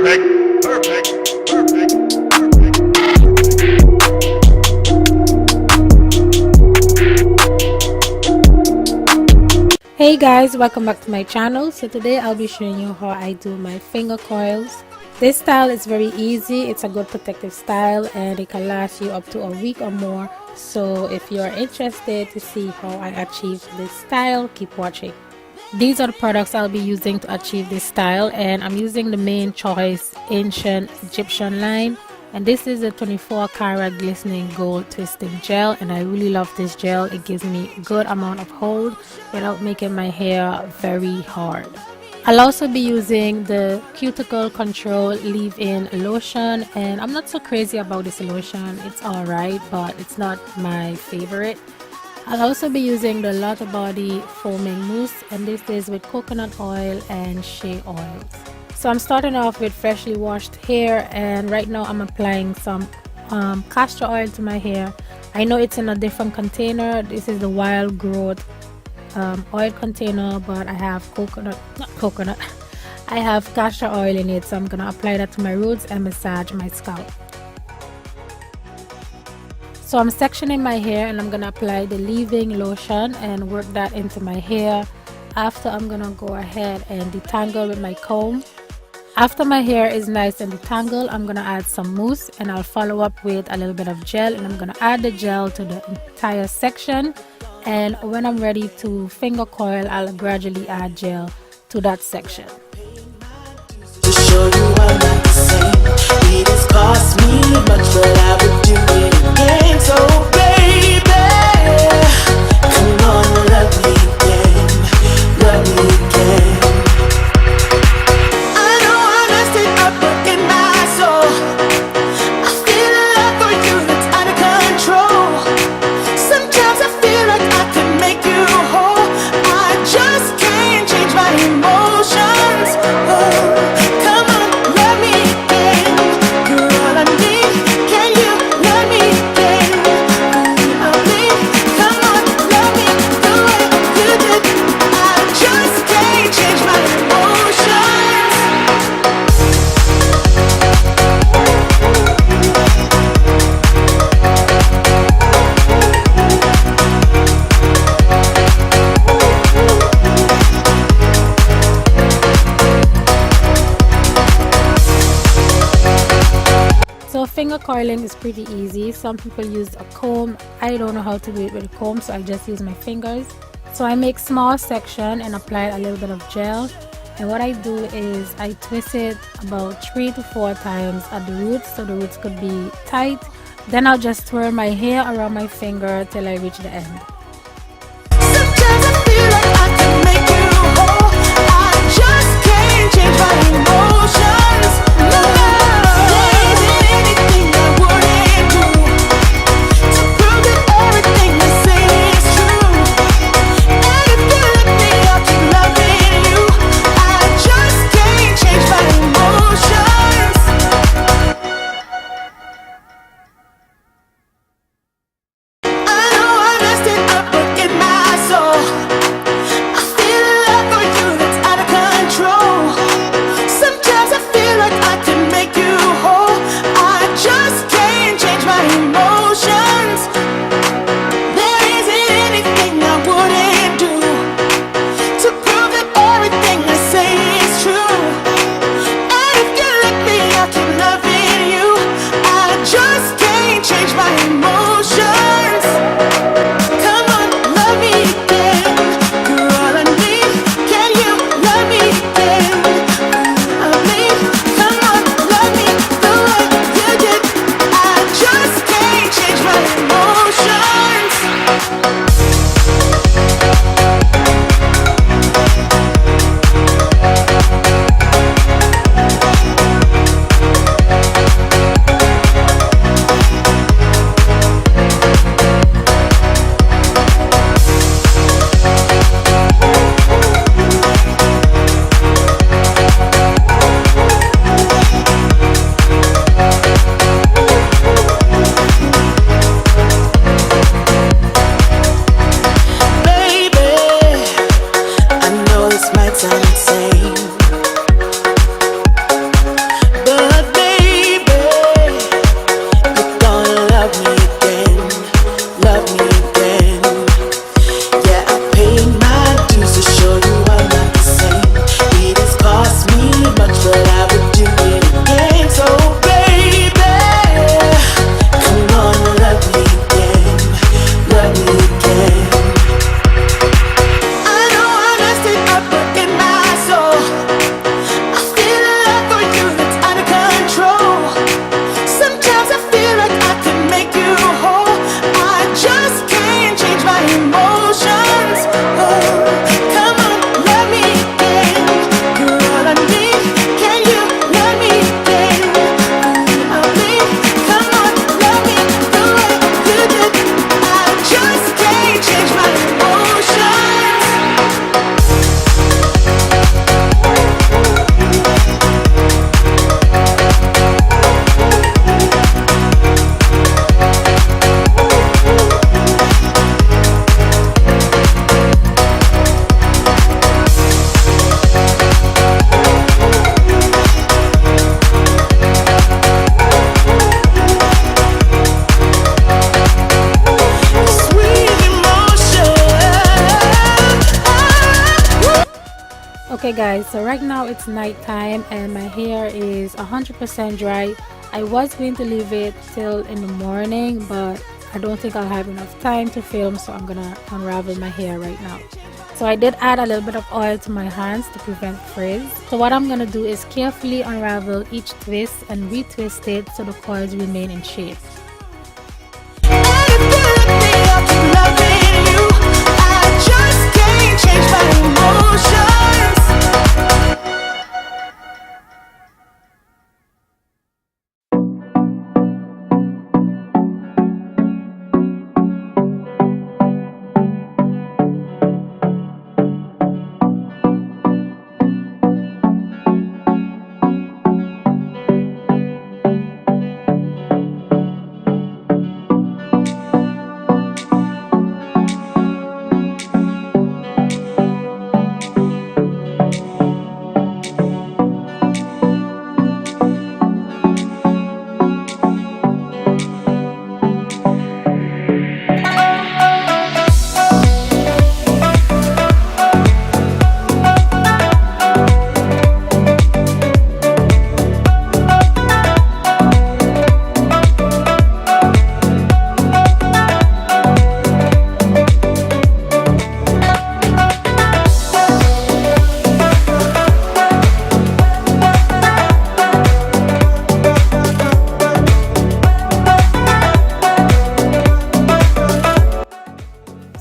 perfect, perfect, perfect. Hey guys, welcome back to my channel. So today I'll be showing you how I do my finger coils. This style is very easy. It's a good protective style and it can last you up to a week or more. So if you're interested to see how I achieve this style, keep watching. These are the products I'll be using to achieve this style, and I'm using the Main Choice Ancient Egyptian line, and this is a 24 karat glistening gold twisting gel, and I really love this gel. It gives me a good amount of hold without making my hair very hard. I'll also be using the Cuticle Control leave-in lotion, and I'm not so crazy about this lotion. It's alright, but it's not my favorite. I'll also be using the Lotta body foaming mousse, and this is with coconut oil and shea oils. So I'm starting off with freshly washed hair, and right now I'm applying some castor oil to my hair. I know it's in a different container. This is the wild growth oil container, but I have I have castor oil in it, so I'm gonna apply that to my roots and massage my scalp. So I'm sectioning my hair and I'm gonna apply the leave-in lotion and work that into my hair. After, I'm gonna go ahead and detangle with my comb. After my hair is nice and detangled, I'm gonna add some mousse, and I'll follow up with a little bit of gel, and I'm gonna add the gel to the entire section. And when I'm ready to finger coil, I'll gradually add gel to that section. To show you I'm not the same. It has cost me much, but I would do it again. So baby, come on, love me again, love me again. I know I messed it up, but in my soul I feel a love for you that's out of control. Sometimes I feel like I can make you whole. I just can't change my emotions. Oh. Finger coiling is pretty easy. Some people use a comb. I don't know how to do it with a comb, so I just use my fingers. So I make small section and apply a little bit of gel, and what I do is I twist it about 3 to 4 times at the roots, so the roots could be tight. Then I'll just twirl my hair around my finger till I reach the end. Sometimes I feel like I can make you whole. I just can't change my emotions. No. I know I messed it up. Okay guys, so right now it's night time and my hair is 100% dry. I was going to leave it till in the morning, but I don't think I'll have enough time to film, so I'm gonna unravel my hair right now. So I did add a little bit of oil to my hands to prevent frizz. So what I'm gonna do is carefully unravel each twist and retwist it so the coils remain in shape.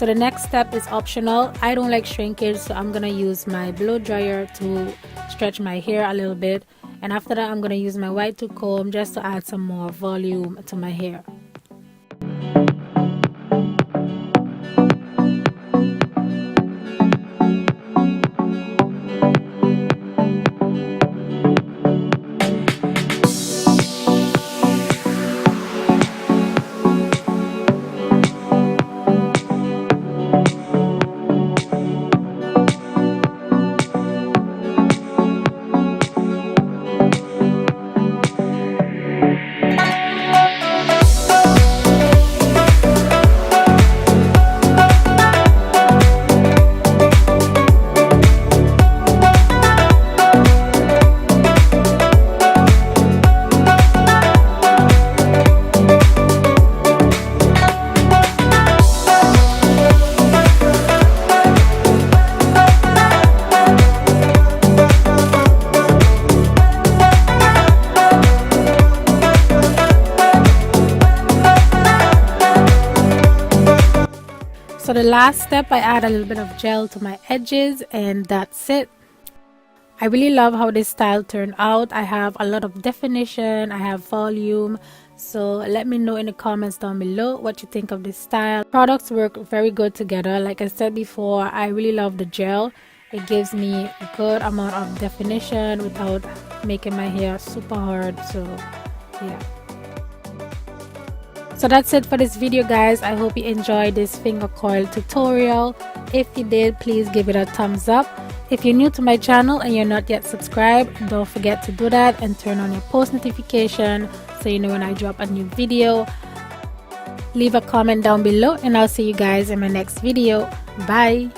So the next step is optional. I don't like shrinkage, so I'm gonna use my blow dryer to stretch my hair a little bit, and after that I'm gonna use my white tooth comb just to add some more volume to my hair. So the last step, I add a little bit of gel to my edges and that's it. I really love how this style turned out. I have a lot of definition, I have volume. So let me know in the comments down below what you think of this style. Products work very good together. Like I said before, I really love the gel. It gives me a good amount of definition without making my hair super hard. So yeah. So that's it for this video guys. I hope you enjoyed this finger coil tutorial. If you did, please give it a thumbs up. If you're new to my channel and you're not yet subscribed, don't forget to do that and turn on your post notification so you know when I drop a new video. Leave a comment down below and I'll see you guys in my next video. Bye.